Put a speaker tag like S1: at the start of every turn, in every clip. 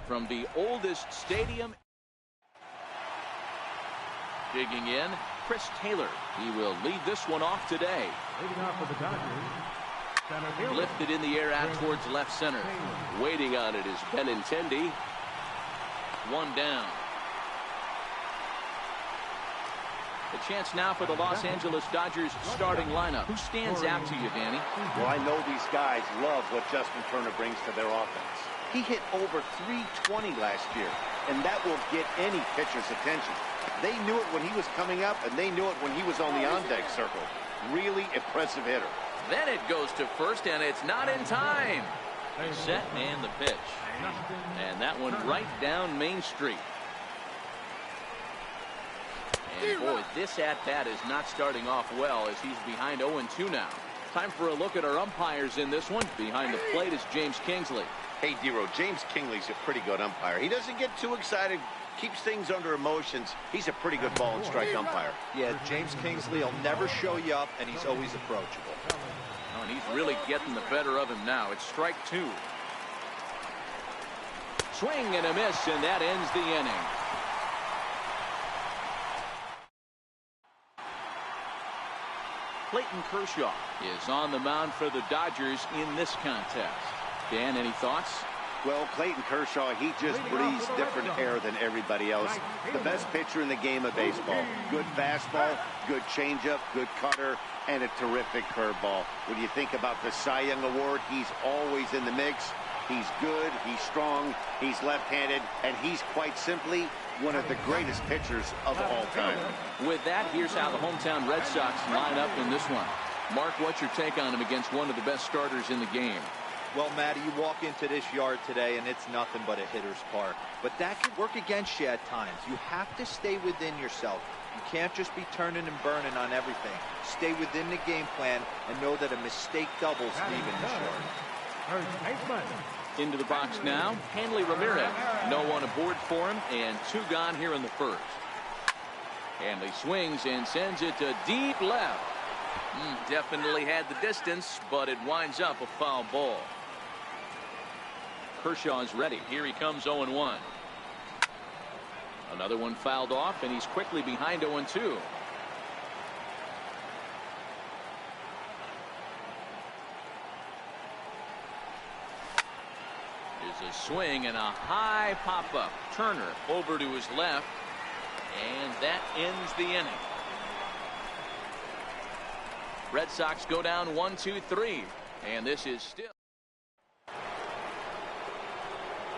S1: from the oldest stadium. Digging in, Chris Taylor. He will lead this one off today.
S2: Leading off for the Dodgers.
S1: Lifted in the air out towards left center.
S3: Waiting on it is Benintendi.
S1: One down. The chance now for the Los Angeles Dodgers starting lineup. Who stands out to you, Danny?
S4: Well, I know these guys love what Justin Turner brings to their offense. He hit over 320 last year, and that will get any pitcher's attention. They knew it when he was coming up, and they knew it when he was on the on-deck circle. Really impressive hitter.
S1: Then it goes to first, and it's not in time. Set and the pitch. And that one right down Main Street. And boy, this at-bat is not starting off well as he's behind 0-2 now. Time for a look at our umpires in this one. Behind the plate is James Kingsley.
S4: Hey, Dero, James Kingsley's a pretty good umpire. He doesn't get too excited, keeps things under emotions. He's a pretty good ball and strike umpire.
S5: Yeah, James Kingsley will never show you up, and he's always approachable.
S1: Oh, and he's really getting the better of him now. It's strike two. Swing and a miss, and that ends the inning. Clayton Kershaw is on the mound for the Dodgers in this contest. Dan, any thoughts?
S4: Well, Clayton Kershaw, he just breathes different air than everybody else. The best pitcher in the game of baseball. Good fastball, good changeup, good cutter, and a terrific curveball. When you think about the Cy Young Award, he's always in the mix. He's good, he's strong, he's left-handed, and he's quite simply one of the greatest pitchers of all time.
S1: With that, here's how the hometown Red Sox line up in this one. Mark, what's your take on him against one of the best starters in the game?
S5: Well, Matty, you walk into this yard today, and it's nothing but a hitter's park. But that can work against you at times. You have to stay within yourself. You can't just be turning and burning on everything. Stay within the game plan and know that a mistake doubles leaving the short.
S1: Into the box now, Hanley Ramirez. No one aboard for him, and two gone here in the first. Hanley swings and sends it to deep left. Definitely had the distance, but it winds up a foul ball. Kershaw's ready. Here he comes 0-1. Another one fouled off, and he's quickly behind 0-2. There's a swing and a high pop-up. Turner over to his left, and that ends the inning. Red Sox go down 1-2-3, and this is still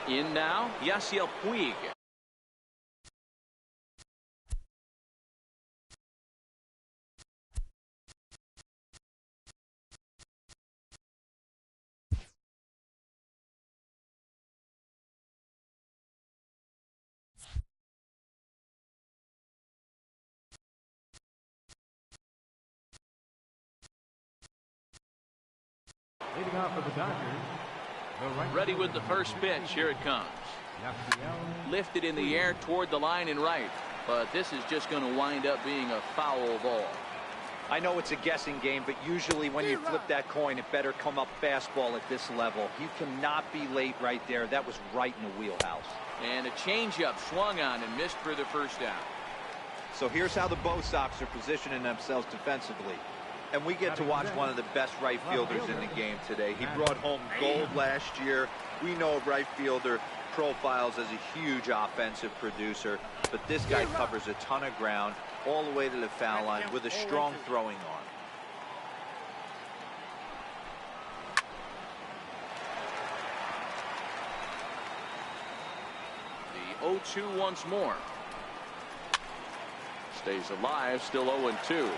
S1: in now. Yasiel Puig.
S2: Leading off for the Dodgers.
S1: Ready with the first pitch. Here it comes. Lifted in the air toward the line and right, but this is just going to wind up being a foul ball.
S5: I know it's a guessing game, but usually when you flip that coin, it better come up fastball at this level. You cannot be late right there. That was right in the wheelhouse.
S1: And a changeup swung on and missed for the first out.
S5: So here's how the Bo Sox are positioning themselves defensively. And we get to watch one of the best right fielders in the game today. He brought home gold last year. We know a right fielder profiles as a huge offensive producer, but this guy covers a ton of ground all the way to the foul line with a strong throwing arm.
S1: The 0-2 once more. Stays alive, still 0-2.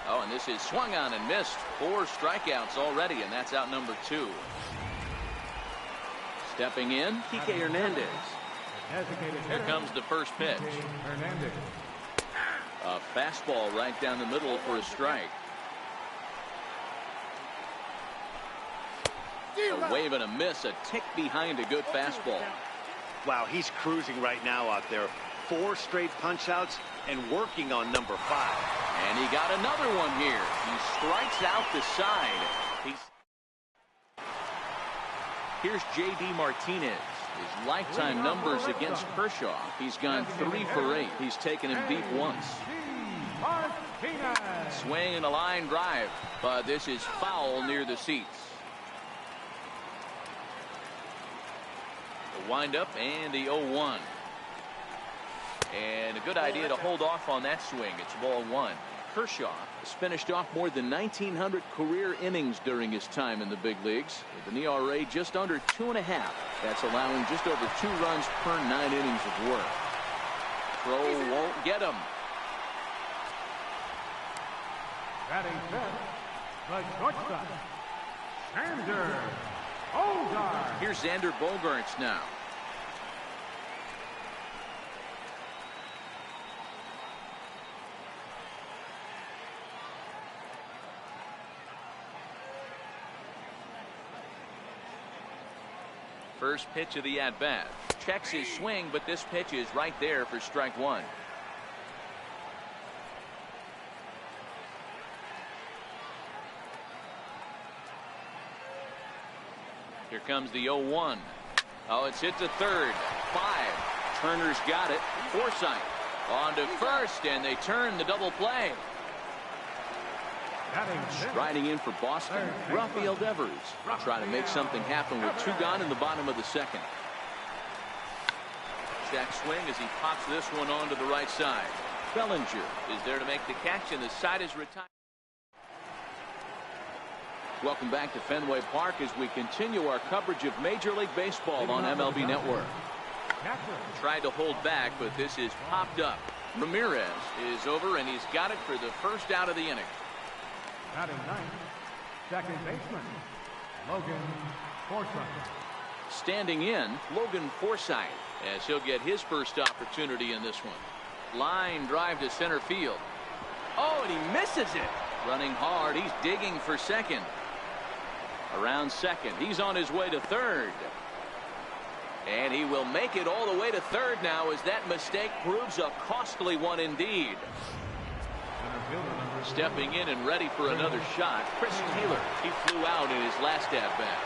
S1: Oh, and this is swung on and missed. 4 strikeouts already, and that's out number 2. Stepping in, Kike Hernandez. Here comes the first pitch. A fastball right down the middle for a strike. A wave and a miss, a tick behind a good fastball.
S4: Wow, he's cruising right now out there. 4 straight punch-outs and working on number 5.
S1: And he got another one here. He strikes out the side. He's Here's J.D. Martinez. His lifetime numbers against Kershaw. He's gone 3 for 8. He's taken him deep once. Swing and a line drive, but this is foul near the seats. The windup and the 0-1. And a good idea to hold off on that swing. It's ball 1. Kershaw has finished off more than 1,900 career innings during his time in the big leagues, with an ERA just under 2.5. That's allowing just over 2 runs per 9 innings of work. Throw won't get him.
S2: Batting fifth, the shortstop, Xander Bogaerts.
S1: Here's Xander Bogaerts now. First pitch of the at-bat. Checks his swing, but this pitch is right there for strike 1. Here comes the 0-1. Oh, it's hit to third. 5. Turner's got it. Forsythe on to first, and they turn the double play. Striding in for Boston, Rafael Devers trying to make something happen with 2 gone in the bottom of the second. Check swing as he pops this one onto the right side. Bellinger is there to make the catch, and the side is retired. Welcome back to Fenway Park as we continue our coverage of Major League Baseball on MLB Network. Tried to hold back, but this is popped up. Ramirez is over, and he's got it for the first out of the inning.
S2: Batting ninth, second baseman, Logan Forsythe.
S1: Standing in, Logan Forsythe, as he'll get his first opportunity in this one. Line drive to center field. Oh, and he misses it. Running hard, he's digging for second. Around second, he's on his way to third. And he will make it all the way to third now, as that mistake proves a costly one indeed. Stepping in and ready for another shot, Chris Taylor. He flew out in his last at-bat.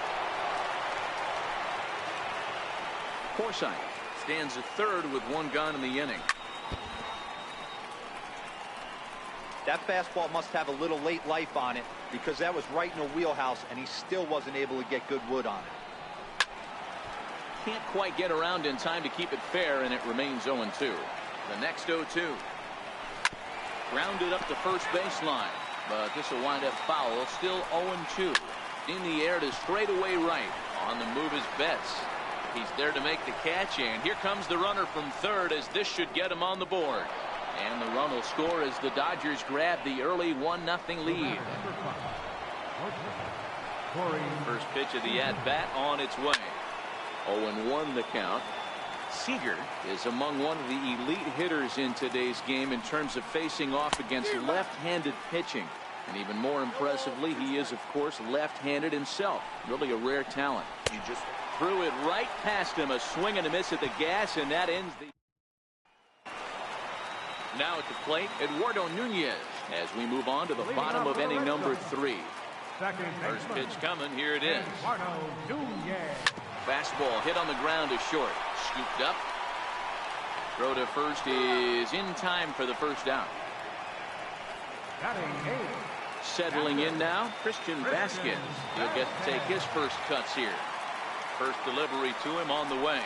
S1: Forsythe stands at third with 1 gone in the inning.
S5: That fastball must have a little late life on it, because that was right in the wheelhouse, and he still wasn't able to get good wood on it.
S1: Can't quite get around in time to keep it fair, and it remains 0-2. The next 0-2. Grounded up the first baseline, but this will wind up foul. Still 0-2. In the air to straightaway right. On the move is Betts. He's there to make the catch, and here comes the runner from third, as this should get him on the board. And the run will score as the Dodgers grab the early 1-0 lead. First pitch of the at-bat on its way. 0-1 the count. Seager is among one of the elite hitters in today's game in terms of facing off against left-handed pitching. And even more impressively, he is, of course, left-handed himself. Really a rare talent. He just threw it right past him. A swing and a miss at the gas, and that ends the... Now at the plate, Eduardo Nunez, as we move on to the bottom of inning number 3. First pitch coming. Here it is. Fastball hit on the ground to short. Scooped up. Throw to first is in time for the first out. Settling in now, Christian Vasquez. He'll get to take his first cuts here. First delivery to him on the way.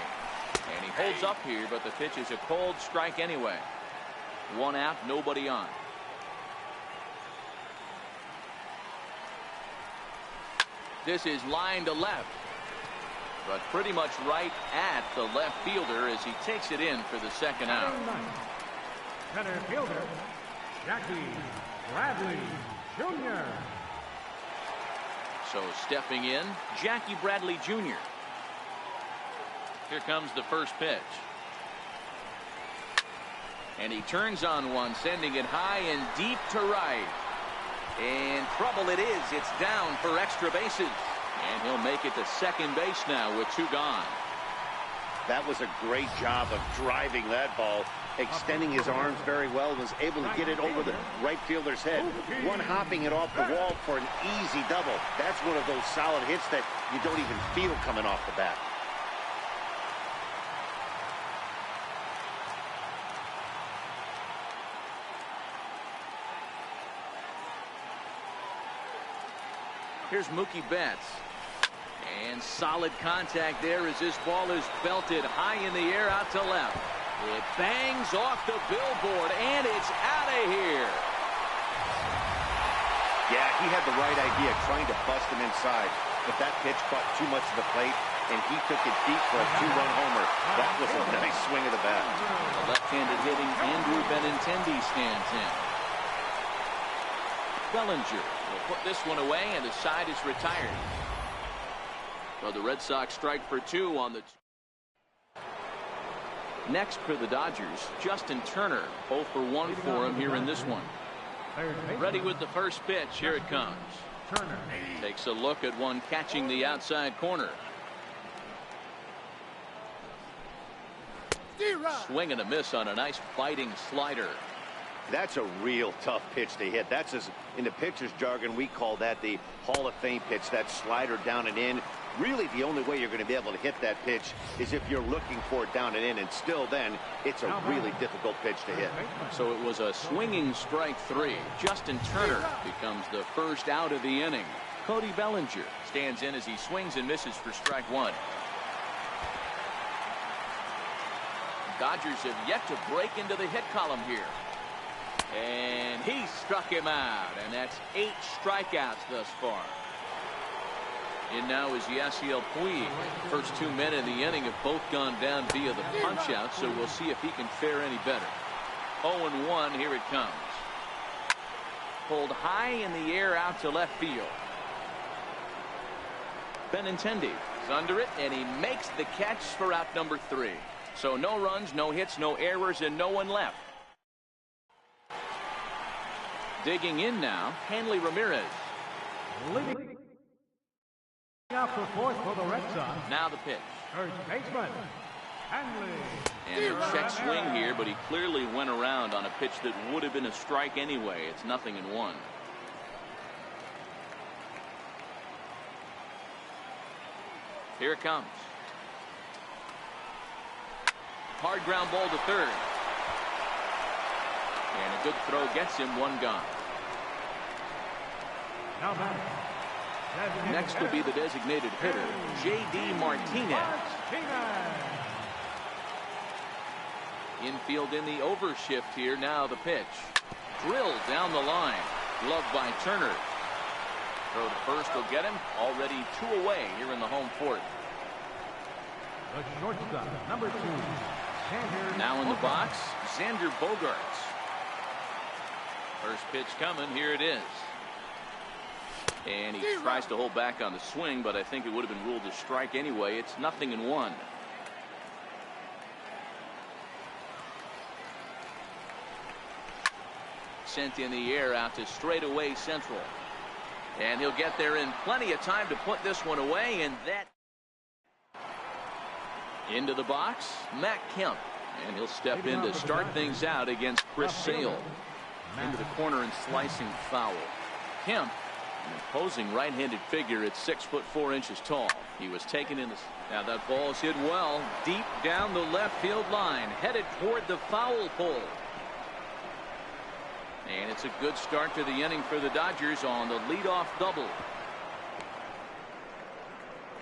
S1: And he holds up here, but the pitch is a cold strike anyway. 1 out, nobody on. This is line to left, but pretty much right at the left fielder as he takes it in for the second out.
S2: Center fielder, Jackie Bradley Jr.
S1: So stepping in, Jackie Bradley Jr. Here comes the first pitch. And he turns on one, sending it high and deep to right. And trouble it is. It's down for extra bases. And he'll make it to second base now with 2 gone.
S4: That was a great job of driving that ball extending his arms very well, was able to get it over the right fielder's head. One hopping it off the wall for an easy double. That's one of those solid hits that you don't even feel coming off the bat.
S1: Here's Mookie Betts. And solid contact there as this ball is belted high in the air out to left. It bangs off the billboard, and it's out of here.
S4: Yeah, he had the right idea, trying to bust him inside. But that pitch caught too much of the plate, and he took it deep for a two-run homer. That was a nice swing of the bat.
S1: The left-handed hitting Andrew Benintendi stands in. Bellinger will put this one away, and the side is retired. So the Red Sox strike for 2 on the... Next for the Dodgers, Justin Turner, 0 for 1 for him here in this one. Ready with the first pitch. Here it comes. Takes a look at one catching the outside corner. Swing and a miss on a nice biting slider.
S4: That's a real tough pitch to hit. That's, as in the pitcher's jargon, we call that the Hall of Fame pitch, that slider down and in. Really, the only way you're going to be able to hit that pitch is if you're looking for it down and in, and still then, it's a really difficult pitch to hit.
S1: So it was a swinging strike 3. Justin Turner becomes the first out of the inning. Cody Bellinger stands in as he swings and misses for strike 1. Dodgers have yet to break into the hit column here. And he struck him out, and that's 8 strikeouts thus far. In now is Yasiel Puig. First 2 men in the inning have both gone down via the punch-out, so we'll see if he can fare any better. 0-1, here it comes. Pulled high in the air out to left field. Benintendi is under it, and he makes the catch for out number 3. So no runs, no hits, no errors, and no one left. Digging in now, Hanley Ramirez.
S2: Leading out for 4th for the Red Sox.
S1: Now the pitch.
S2: First baseman, Hanley.
S1: And a check swing here, but he clearly went around on a pitch that would have been a strike anyway. It's 0-1. Here it comes. Hard ground ball to third. And a good throw gets him 1 gone. Next will be the designated hitter, J.D. Martinez. Infield in the overshift here. Now the pitch. Drilled down the line. Gloved by Turner. Throw to first will get him. Already 2 away here in the home 4th.
S2: The shortstop, number 2.
S1: Now in the box, Xander Bogaerts. First pitch coming. Here it is. And he tries to hold back on the swing, but I think it would have been ruled a strike anyway. It's 0-1. Sent in the air out to straightaway central. And he'll get there in plenty of time to put this one away, and that... Into the box, Matt Kemp. And he'll step in to start things out against Chris Sale. Into the corner and slicing foul. Kemp, an imposing right-handed figure at 6'4" tall. He was taken in the... Now that ball is hit well, deep down the left field line, headed toward the foul pole. And it's a good start to the inning for the Dodgers on the leadoff double.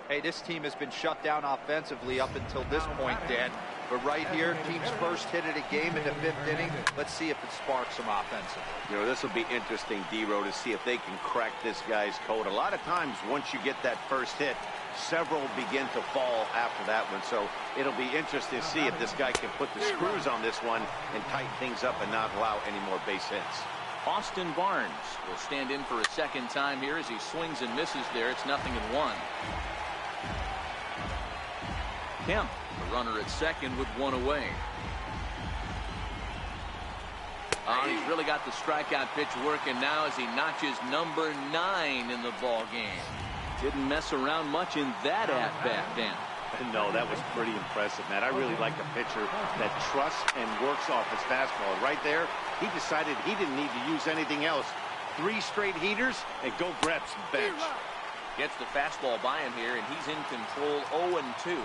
S5: Hey, this team has been shut down offensively up until this point, Dan. But right here, team's first hit of the game in the 5th inning. Let's see if it sparks some offensively.
S4: You know, this will be interesting, D-Row, to see if they can crack this guy's code. A lot of times, once you get that first hit, several begin to fall after that one. So it'll be interesting to see if this guy can put the screws on this one and tighten things up and not allow any more base hits.
S1: Austin Barnes will stand in for a second time here as he swings and misses there. It's 0-1. Kemp, the runner at second with 1 away. He's really got the strikeout pitch working now as he notches number 9 in the ball game. Didn't mess around much in that at-bat, Dan.
S4: No, that was pretty impressive, Matt. I really like a pitcher that trusts and works off his fastball. Right there, he decided he didn't need to use anything else. 3 straight heaters and go grab some bench.
S1: Gets the fastball by him here, and he's in control 0-2.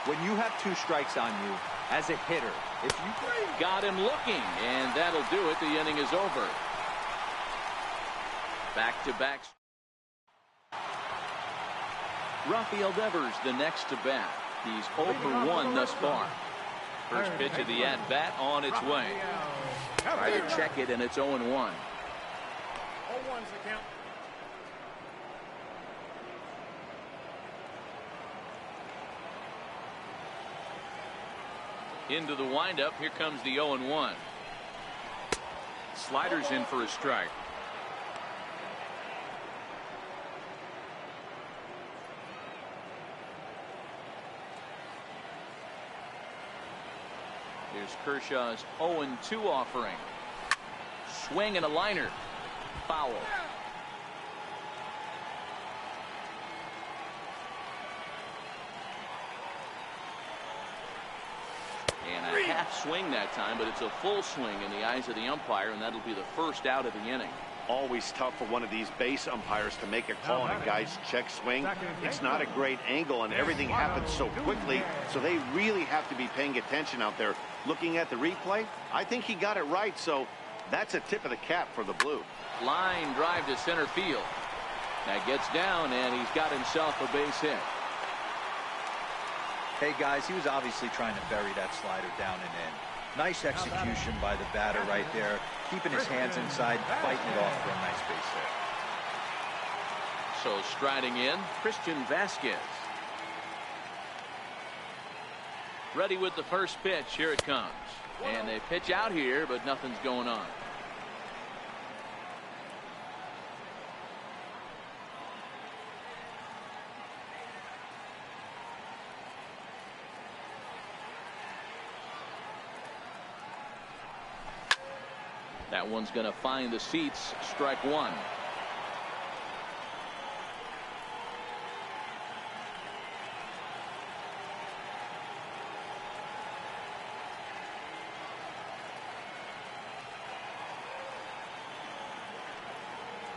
S5: When you have 2 strikes on you as a hitter, if you
S1: got him looking, and that'll do it. The inning is over. Back-to-back. Rafael Devers the next to bat. He's 0 for 1 thus far. First pitch of the at-bat on its way. Try to check it, and it's 0-1.
S2: 0-1's the count.
S1: Into the windup. Here comes the 0-1. Sliders in for a strike. Here's Kershaw's 0-2 offering. Swing and a liner. Foul. And a half swing that time, but it's a full swing in the eyes of the umpire, and that'll be the first out of the inning.
S4: Always tough for one of these base umpires to make a call on a guy's check swing. It's not a great angle, and everything happens so quickly, so they really have to be paying attention out there. Looking at the replay, I think he got it right, so that's a tip of the cap for the Blue.
S1: Line drive to center field. That gets down, and he's got himself a base hit.
S5: Hey guys, he was obviously trying to bury that slider down and in. Nice execution by the batter right there, keeping his hands inside, fighting it off for a nice base hit.
S1: So striding in, Christian Vasquez. Ready with the first pitch. Here it comes. And they pitch out here, but nothing's going on. That one's going to find the seats. Strike 1.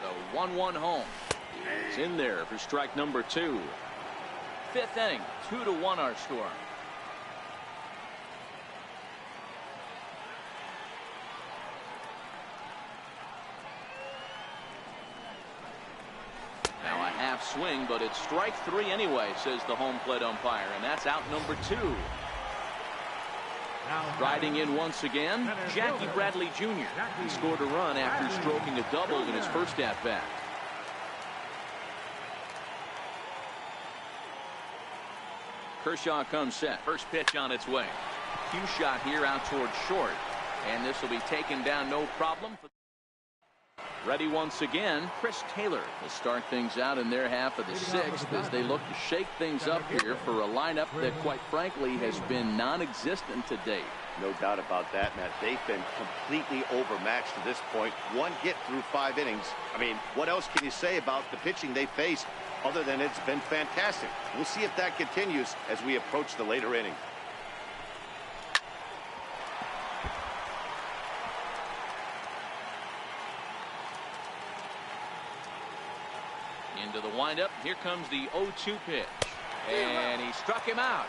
S1: The 1-1 home is in there for strike number 2. 5th inning, 2-1 our score. Swing, but it's strike 3 anyway, says the home plate umpire, and that's out number 2. Riding in once again, Jackie Bradley Jr. He scored a run after stroking a double in his first at bat. Kershaw comes set. First pitch on its way. Cue shot here out towards short, and this will be taken down no problem. Ready once again, Chris Taylor will start things out in their half of the 6th as they look to shake things up here for a lineup that, quite frankly, has been non-existent to date.
S4: No doubt about that, Matt. They've been completely overmatched to this point. 1 hit through 5 innings. I mean, what else can you say about the pitching they faced other than it's been fantastic? We'll see if that continues as we approach the later innings.
S1: Into the windup. Here comes the 0-2 pitch. And he struck him out.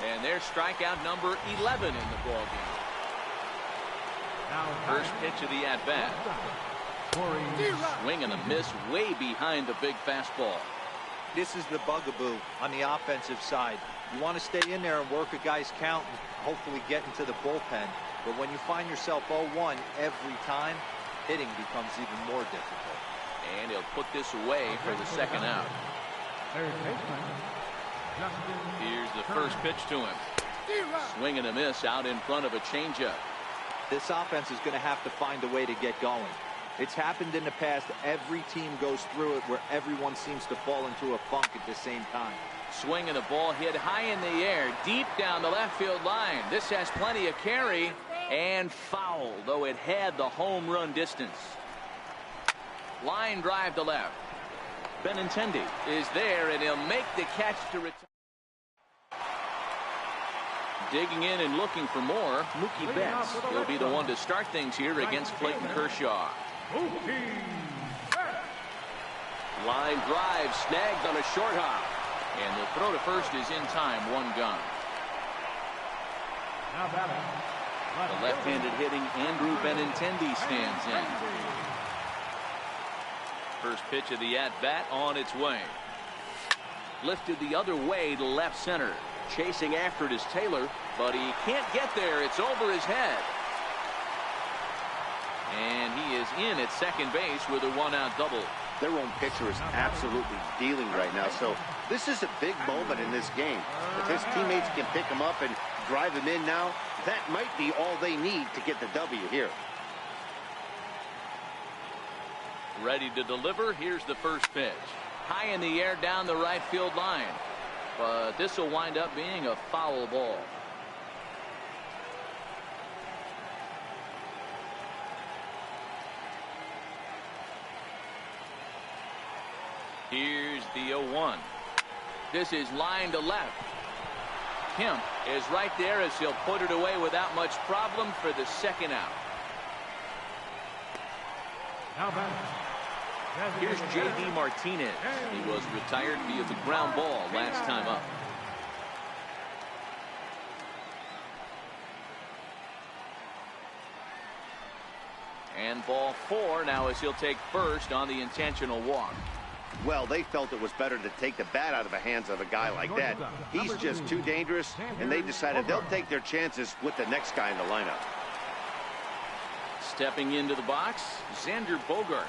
S1: And there's strikeout number 11 in the ballgame. First pitch of the at-bat. Swing and a miss way behind the big fastball.
S5: This is the bugaboo on the offensive side. You want to stay in there and work a guy's count and hopefully get into the bullpen. But when you find yourself 0-1 every time, hitting becomes even more difficult.
S1: And he'll put this away for the second out. Here's the first pitch to him. Swing and a miss out in front of a changeup.
S5: This offense is going to have to find a way to get going. It's happened in the past. Every team goes through it where everyone seems to fall into a funk at the same time.
S1: Swing and a ball hit high in the air, deep down the left field line. This has plenty of carry and foul, though it had the home run distance. Line drive to left. Benintendi is there, and he'll make the catch to retire. Digging in and looking for more, Mookie Betts will be the one to start things here against Clayton Kershaw.
S3: Line drive snagged on a short hop.
S1: And the throw to first is in time, one gone. The left-handed hitting Andrew Benintendi stands in. First pitch of the at-bat on its way. Lifted the other way to left center. Chasing after it is Taylor, but he can't get there. It's over his head. And he is in at second base with a one-out double.
S4: Their own pitcher is absolutely dealing right now, so this is a big moment in this game. If his teammates can pick him up and drive him in now, that might be all they need to get the W here.
S1: Ready to deliver. Here's the first pitch. High in the air down the right field line. But this will wind up being a foul ball. Here's the 0-1. This is line to left. Kemp is right there as he'll put it away without much problem for the second out. Here's J.D. Martinez. He was retired via the ground ball last time up. And ball 4 now as he'll take first on the intentional walk.
S4: Well, they felt it was better to take the bat out of the hands of a guy like that. He's just too dangerous, and they decided they'll take their chances with the next guy in the lineup.
S1: Stepping into the box, Xander Bogaerts.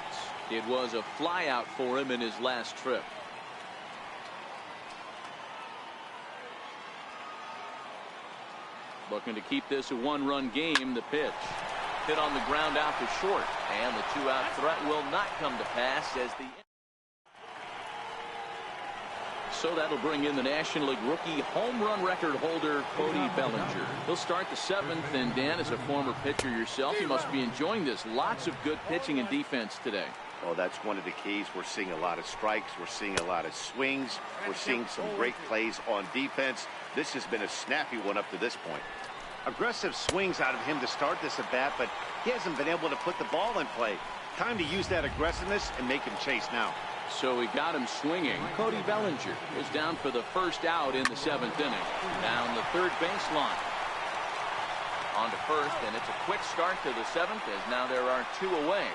S1: It was a flyout for him in his last trip. Looking to keep this a one-run game. The pitch hit on the ground out to short, and the two-out threat will not come to pass as the. So that'll bring in the National League rookie home run record holder Cody Bellinger. He'll start the 7th, and Dan, as a former pitcher yourself, you must be enjoying this. Lots of good pitching and defense today.
S4: Oh, that's one of the keys. We're seeing a lot of strikes. We're seeing a lot of swings. We're seeing some great plays on defense. This has been a snappy one up to this point. Aggressive swings out of him to start this at bat, but he hasn't been able to put the ball in play. Time to use that aggressiveness and make him chase now.
S1: So he got him swinging. Cody Bellinger is down for the first out in the 7th inning. Down the third baseline. On to first, and it's a quick start to the 7th as now there are 2 away.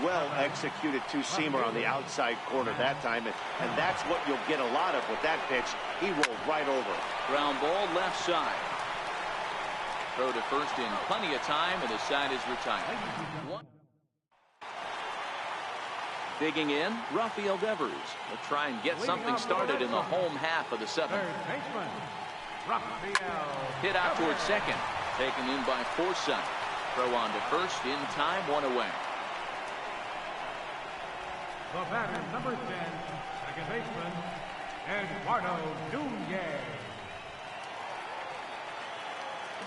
S4: Well executed two-seamer on the outside corner that time, and that's what you'll get a lot of with that pitch. He rolled right over.
S1: Ground ball left side. Throw to first in plenty of time, and his side is retired. Digging in, Rafael Devers will try and get something started in the home half of the 7th. Hit out towards second. Taken in by Forsythe. Throw on to first in time, 1 away.
S2: The batter, number 10, second baseman, Eduardo Nunez.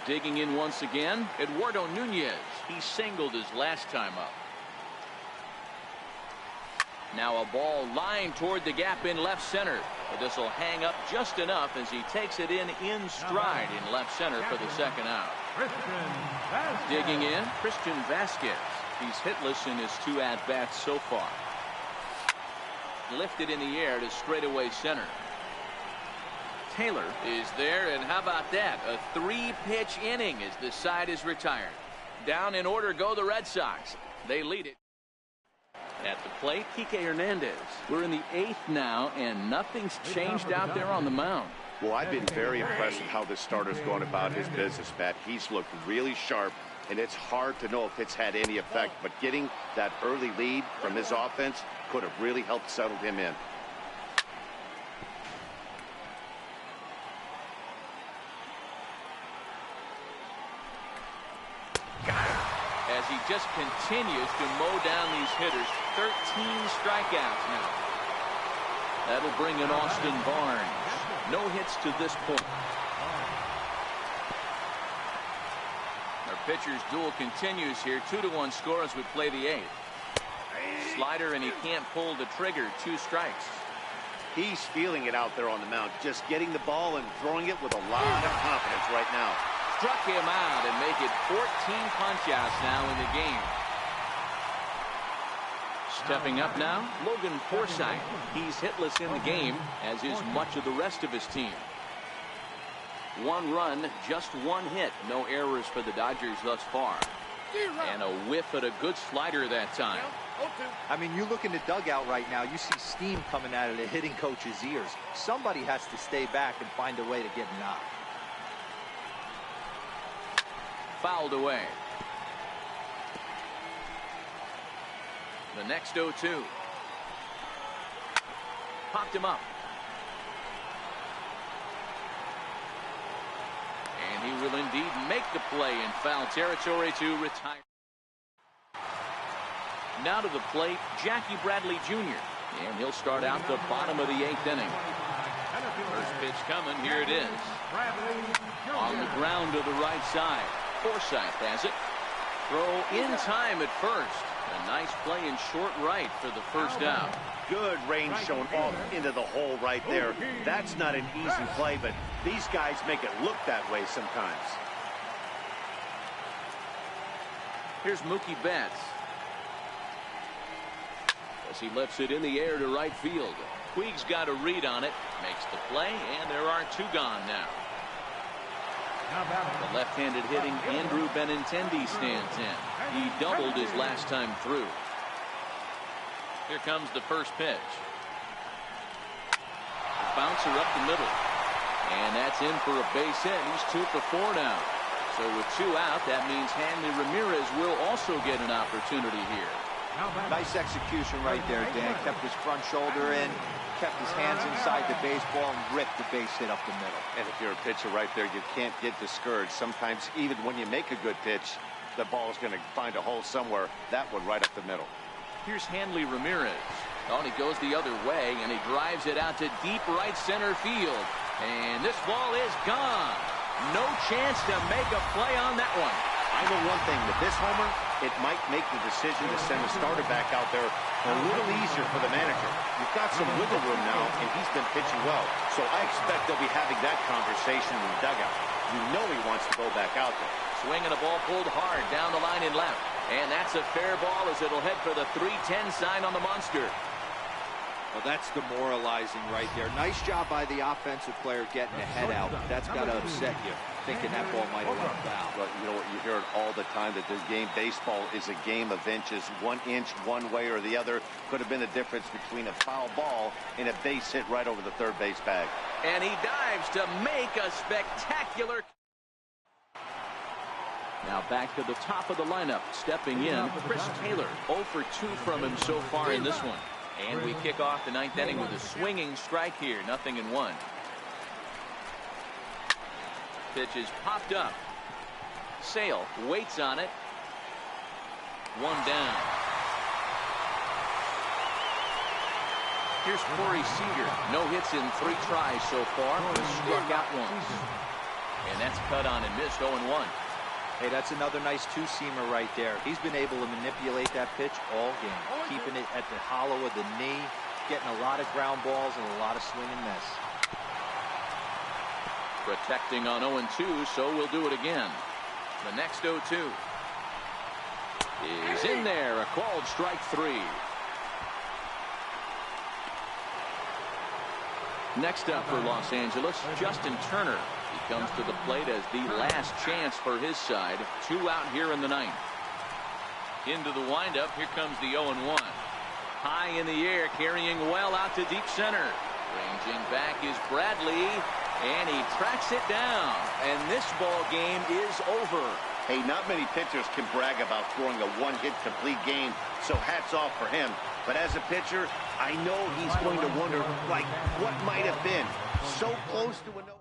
S1: Digging in once again, Eduardo Nunez. He singled his last time up. Now a ball lined toward the gap in left center. But this will hang up just enough as he takes it in stride in left center for the second out. Digging in, Christian Vasquez. He's hitless in his 2 at-bats so far. Lifted in the air to straightaway center. Taylor is there, and how about that? A 3-pitch inning as the side is retired. Down in order go the Red Sox. They lead it. At the plate, Kike Hernandez. We're in the 8th now, and nothing's changed out there on the mound.
S4: Well, I've been very impressed with how this starter's going about his business, Matt. He's looked really sharp, and it's hard to know if it's had any effect, but getting that early lead from his offense could have really helped settle him in.
S1: As he just continues to mow down these hitters. 13 strikeouts now. That'll bring in Austin Barnes. No hits to this point. Our pitcher's duel continues here. 2-1 score as we play the 8th. Slider, and he can't pull the trigger. 2 strikes.
S4: He's feeling it out there on the mound, just getting the ball and throwing it with a lot of confidence right now.
S1: Struck him out and make it 14 punch-outs now in the game. Stepping up now, Logan Forsythe. He's hitless in the game, as is much of the rest of his team. 1 run, just 1 hit. No errors for the Dodgers thus far. And a whiff at a good slider that time.
S5: I mean, you look in the dugout right now, you see steam coming out of the hitting coach's ears. Somebody has to stay back and find a way to get knocked.
S1: Fouled away. The next 0-2. Popped him up. And he will indeed make the play in foul territory to retire. Now to the plate, Jackie Bradley Jr. And he'll start out the bottom of the 8th inning. First pitch coming. Here it is. On the ground to the right side. Forsythe has it. Throw in time at first. A nice play in short right for the first out.
S4: Good range shown off into the hole right there. That's not an easy play, but these guys make it look that way sometimes.
S1: Here's Mookie Betts. As he lifts it in the air to right field. Puig's got a read on it. Makes the play, and there are 2 gone now. The left-handed hitting Andrew Benintendi stands in. He doubled his last time through. Here comes the first pitch. Bouncer up the middle. And that's in for a base hit. He's 2 for 4 now. So with 2 out, that means Hanley Ramirez will also get an opportunity here.
S5: Nice execution right there, Dan. Kept his front shoulder in, kept his hands inside the baseball, and ripped the base hit up the middle.
S4: And if you're a pitcher right there, you can't get discouraged. Sometimes even when you make a good pitch, the ball is going to find a hole somewhere. That one right up the middle.
S1: Here's Hanley Ramirez. Oh, and he goes the other way, and he drives it out to deep right center field. And this ball is gone. No chance to make a play on that one.
S4: I know one thing, with this homer, it might make the decision to send the starter back out there a little easier for the manager. You've got some wiggle room now, and he's been pitching well. So I expect they'll be having that conversation in the dugout. You know he wants to go back out there.
S1: Swinging a ball pulled hard down the line in left. And that's a fair ball as it'll head for the 3-10 sign on the monster.
S5: Well, that's demoralizing right there. Nice job by the offensive player getting the head out. That's got to upset you, thinking that ball might have went foul.
S4: But you know what? You hear it all the time that this game, baseball, is a game of inches. 1 inch one way or the other could have been the difference between a foul ball and a base hit right over the third base bag.
S1: And he dives to make a spectacular. Now back to the top of the lineup. Stepping in, Chris Taylor. 0 for 2 from him so far in this one. And we kick off the 9th inning with a swinging strike here. 0-1. Pitch is popped up. Sale waits on it. 1 down. Here's Corey Seager. No hits in 3 tries so far. He struck out once. And that's cut on and missed. 0-1.
S5: Hey, that's another nice 2-seamer right there. He's been able to manipulate that pitch all game, keeping it at the hollow of the knee, getting a lot of ground balls and a lot of swing and miss.
S1: Protecting on 0-2, so we'll do it again. The next 0-2 is in there. A called strike 3. Next up for Los Angeles, Justin Turner. He comes to the plate as the last chance for his side. 2 out here in the 9th. Into the windup. Here comes the 0-1. High in the air, carrying well out to deep center. Ranging back is Bradley, and he tracks it down. And this ball game is over.
S4: Hey, not many pitchers can brag about throwing a 1-hit complete game, so hats off for him. But as a pitcher, I know he's going to wonder, like, what might have been. So close to a no.